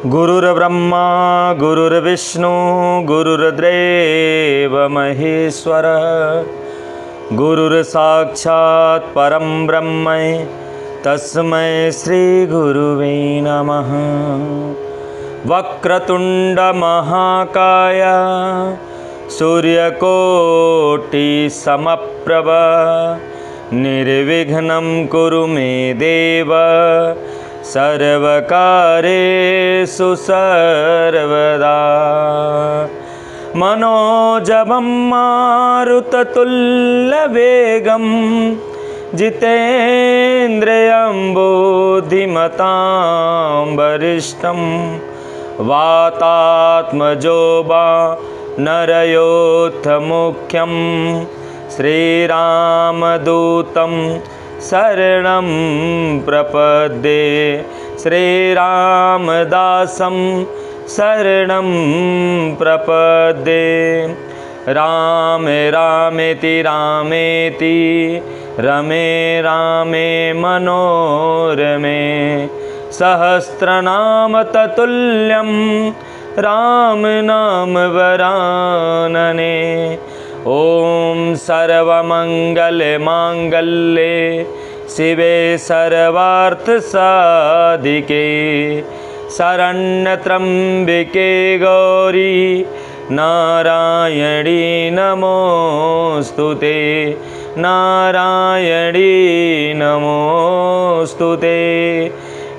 गुरुर्ब्रह्मा गुरुर्विष्णु गुरुर्देव महेश्वर गुरुर्साक्षात् परं ब्रह्म तस्मै श्री गुरुवे नमः। वक्रतुंड महाकाय सूर्यकोटि समप्रभ निर्विघ्नं कुरु मे देव सर्वकार्येषु सर्वदा। मनोजवं मारुततुल्यवेगं जितेन्द्रियं बुद्धिमतां वरिष्ठं वातात्मजो नरयोत्तमुख्यं श्रीरामदूतं शरणं प्रपद्ये श्रीरामदासं शरणं प्रपद्ये। रामे रामेति रामेति रमे रामे मनोरमे सहस्रनाम ततुल्यं राम नाम वरानने। ओम सर्वमंगल मांगल्ये शिवे सर्वार्थ साधिके शरण्यत्र्यंबिके गौरी नारायणी नमोस्तुते नारायणी नमोस्तुते।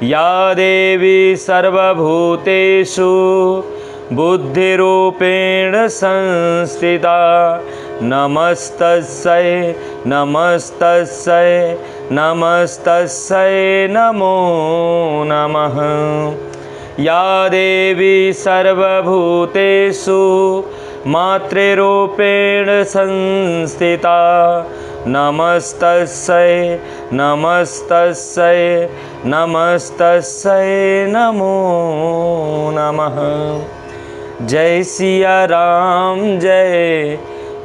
या देवी सर्वभूतेषु बुद्धिरूपेण संस्थिता नमस्तस्यै नमस्तस्यै नमस्तस्यै नमो नमः। या देवी सर्वभूतेषु मातृरूपेण संस्थिता नमस्तस्यै नमस्तस्यै नमस्तस्यै नमो नमः। जय सिया राम जय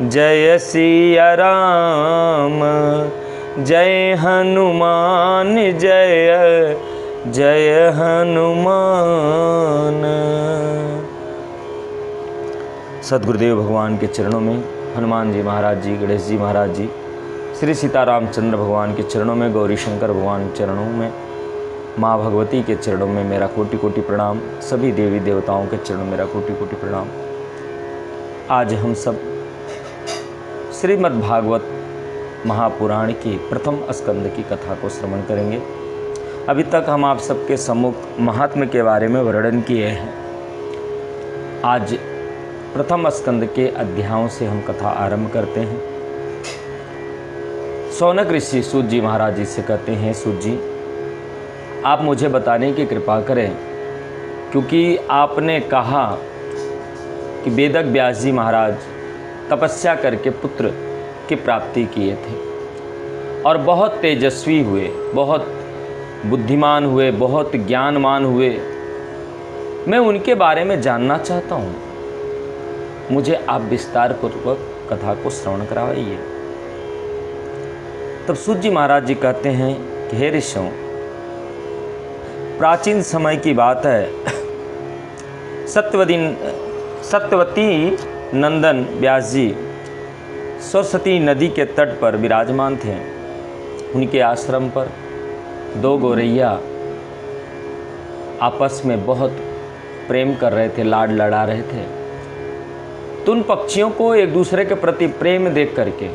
जय सिया राम जय हनुमान जय जय हनुमान। सद्गुरुदेव भगवान के चरणों में, हनुमान जी महाराज जी, गणेश जी महाराज जी, श्री सीतारामचंद्र भगवान के चरणों में, गौरी शंकर भगवान के चरणों में, माँ भगवती के चरणों में मेरा कोटि कोटि प्रणाम। सभी देवी देवताओं के चरणों में मेरा कोटि कोटि प्रणाम। आज हम सब श्रीमद् भागवत महापुराण की प्रथम स्कंद की कथा को श्रवण करेंगे। अभी तक हम आप सबके सम्मुख महात्म्य के बारे में वर्णन किए हैं। आज प्रथम स्कंद के अध्यायों से हम कथा आरंभ करते हैं। शौनक ऋषि सूत जी महाराज जी से कहते हैं, सूत जी आप मुझे बताने की कृपा करें, क्योंकि आपने कहा कि वेदक व्यास जी महाराज तपस्या करके पुत्र की प्राप्ति किए थे और बहुत तेजस्वी हुए, बहुत बुद्धिमान हुए, बहुत ज्ञानवान हुए। मैं उनके बारे में जानना चाहता हूँ, मुझे आप विस्तार पूर्वक कथा को श्रवण कराइए। तब सूत जी महाराज जी कहते हैं कि हे ऋषियों, प्राचीन समय की बात है, सत्यवती नंदन व्यास जी सरस्वती नदी के तट पर विराजमान थे। उनके आश्रम पर दो गौरैया आपस में बहुत प्रेम कर रहे थे, लाड लड़ा रहे थे। तो उन पक्षियों को एक दूसरे के प्रति प्रेम देख करके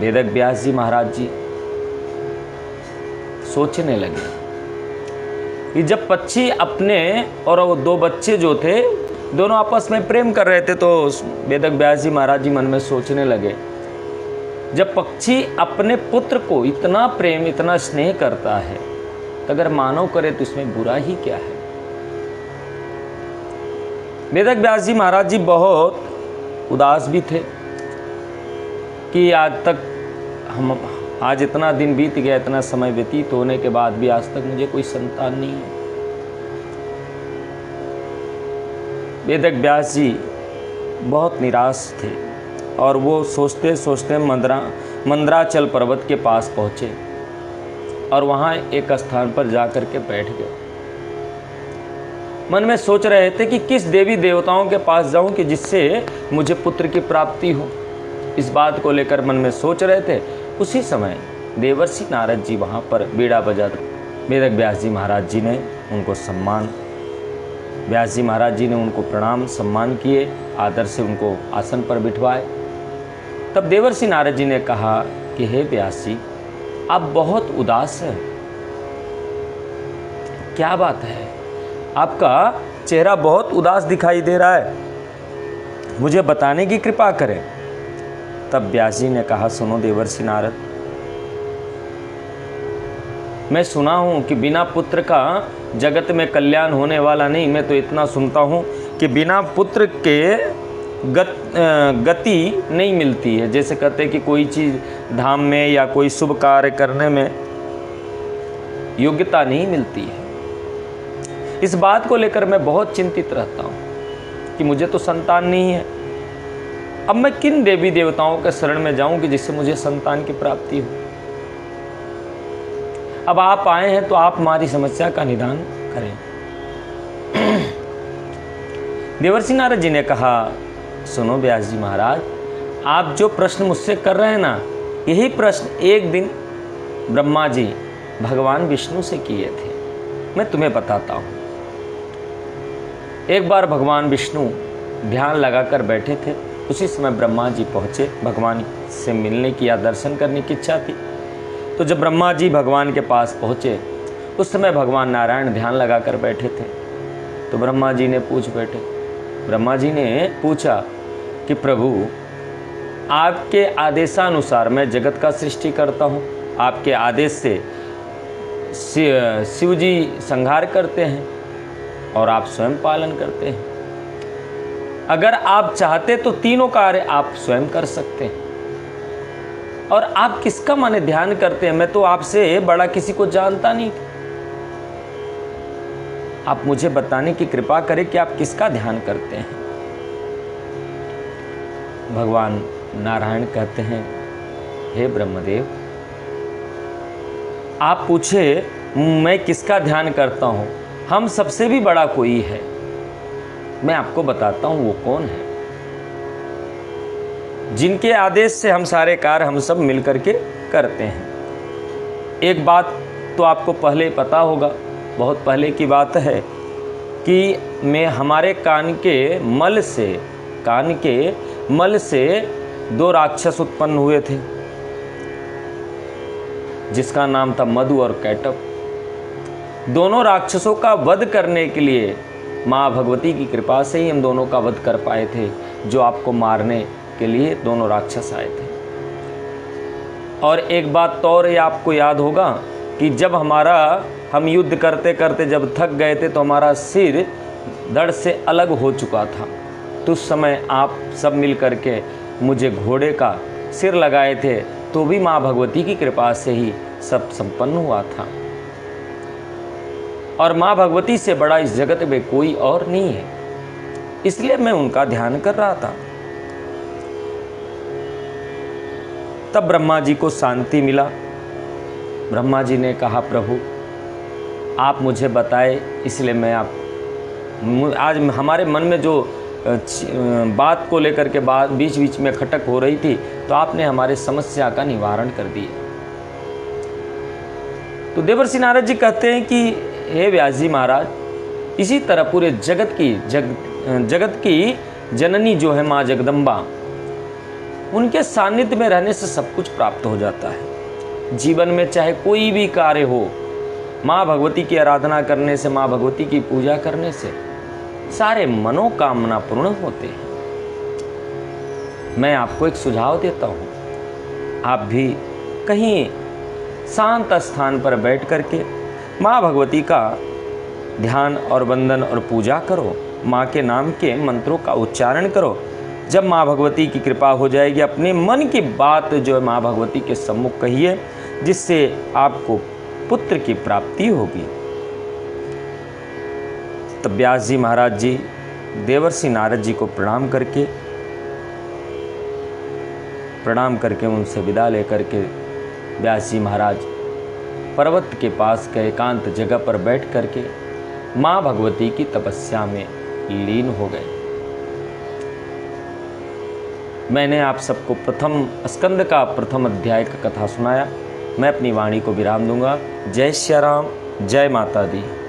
वेदक व्यास जी महाराज जी सोचने लगे कि जब पक्षी अपने और वो दो बच्चे जो थे दोनों आपस में प्रेम कर रहे थे, तो वेदक व्यास जी महाराज जी मन में सोचने लगे, जब पक्षी अपने पुत्र को इतना प्रेम इतना स्नेह करता है तो अगर मानव करे तो इसमें बुरा ही क्या है। वेदक व्यास जी महाराज जी बहुत उदास भी थे कि आज इतना दिन बीत गया, इतना समय व्यतीत होने के बाद भी आज तक मुझे कोई संतान नहीं है। वेदक व्यास जी बहुत निराश थे और वो सोचते सोचते मंदराचल पर्वत के पास पहुँचे और वहाँ एक स्थान पर जा कर के बैठ गए। मन में सोच रहे थे कि किस देवी देवताओं के पास जाऊं कि जिससे मुझे पुत्र की प्राप्ति हो। इस बात को लेकर मन में सोच रहे थे। उसी समय देवर्षि नारद जी वहाँ पर बीड़ा बजाते, वेदक व्यास जी महाराज जी ने उनको सम्मान, व्यास जी महाराज जी ने उनको प्रणाम सम्मान किए, आदर से उनको आसन पर बिठवाए। तब देवर्षि नारद जी ने कहा कि हे व्यास जी, आप बहुत उदास हैं, क्या बात है? आपका चेहरा बहुत उदास दिखाई दे रहा है, मुझे बताने की कृपा करें। तब व्यास जी ने कहा, सुनो देवर्षि नारद, मैं सुना हूं कि बिना पुत्र का जगत में कल्याण होने वाला नहीं। मैं तो इतना सुनता हूं कि बिना पुत्र के गति नहीं मिलती है। जैसे कहते हैं कि कोई चीज़ धाम में या कोई शुभ कार्य करने में योग्यता नहीं मिलती है। इस बात को लेकर मैं बहुत चिंतित रहता हूँ कि मुझे तो संतान नहीं है। अब मैं किन देवी देवताओं के शरण में जाऊं कि जिससे मुझे संतान की प्राप्ति हो। अब आप आए हैं तो आप हमारी समस्या का निदान करें। देवर्षि नारद जी ने कहा, सुनो व्यास जी महाराज, आप जो प्रश्न मुझसे कर रहे हैं ना, यही प्रश्न एक दिन ब्रह्मा जी भगवान विष्णु से किए थे। मैं तुम्हें बताता हूँ। एक बार भगवान विष्णु ध्यान लगाकर बैठे थे। उसी समय ब्रह्मा जी पहुँचे। भगवान से मिलने की या दर्शन करने की इच्छा थी। तो जब ब्रह्मा जी भगवान के पास पहुँचे, उस समय भगवान नारायण ध्यान लगाकर बैठे थे। तो ब्रह्मा जी ने पूछा कि प्रभु, आपके आदेशानुसार मैं जगत का सृष्टि करता हूँ। आपके आदेश से शिव जी संहार करते हैं और आप स्वयं पालन करते हैं। अगर आप चाहते तो तीनों कार्य आप स्वयं कर सकते हैं। और आप किसका माने ध्यान करते हैं? मैं तो आपसे बड़ा किसी को जानता नहीं। आप मुझे बताने की कृपा करें कि आप किसका ध्यान करते हैं। भगवान नारायण कहते हैं, हे ब्रह्मदेव, आप पूछे मैं किसका ध्यान करता हूं। हम सबसे भी बड़ा कोई है। मैं आपको बताता हूं वो कौन है, जिनके आदेश से हम सारे कार्य हम सब मिलकर के करते हैं। एक बात तो आपको पहले ही पता होगा, बहुत पहले की बात है कि हमारे कान के मल से 2 राक्षस उत्पन्न हुए थे, जिसका नाम था मधु और कैटव। दोनों राक्षसों का वध करने के लिए माँ भगवती की कृपा से ही हम दोनों का वध कर पाए थे, जो आपको मारने के लिए दोनों राक्षस आए थे। और एक बात तो और आपको याद होगा कि जब हम युद्ध करते करते जब थक गए थे तो हमारा सिर धड़ से अलग हो चुका था। तो उस समय आप सब मिल करके मुझे घोड़े का सिर लगाए थे, तो भी माँ भगवती की कृपा से ही सब संपन्न हुआ था। और माँ भगवती से बड़ा इस जगत में कोई और नहीं है, इसलिए मैं उनका ध्यान कर रहा था। तब ब्रह्मा जी को शांति मिला। ब्रह्मा जी ने कहा, प्रभु आप मुझे बताए, इसलिए मैं आज हमारे मन में जो बात को लेकर के बात बीच बीच में खटक हो रही थी, तो आपने हमारे समस्या का निवारण कर दिया। तो देवर्षि नारद जी कहते हैं कि हे व्यास जी महाराज, इसी तरह पूरे जगत की जननी जो है माँ जगदम्बा, उनके सानिध्य में रहने से सब कुछ प्राप्त हो जाता है। जीवन में चाहे कोई भी कार्य हो, माँ भगवती की आराधना करने से, माँ भगवती की पूजा करने से सारे मनोकामना पूर्ण होते हैं। मैं आपको एक सुझाव देता हूँ, आप भी कहीं शांत स्थान पर बैठ करके माँ भगवती का ध्यान और वंदन और पूजा करो। माँ के नाम के मंत्रों का उच्चारण करो। जब माँ भगवती की कृपा हो जाएगी, अपने मन की बात जो है माँ भगवती के सम्मुख कहिए, जिससे आपको पुत्र की प्राप्ति होगी। तब व्यास जी महाराज जी देवर्षि नारद जी को प्रणाम करके उनसे विदा लेकर के व्यास जी महाराज पर्वत के पास के एकांत जगह पर बैठ करके माँ भगवती की तपस्या में लीन हो गए। मैंने आप सबको प्रथम स्कंद का प्रथम अध्याय का कथा सुनाया। मैं अपनी वाणी को विराम दूंगा। जय श्री राम, जय माता दी।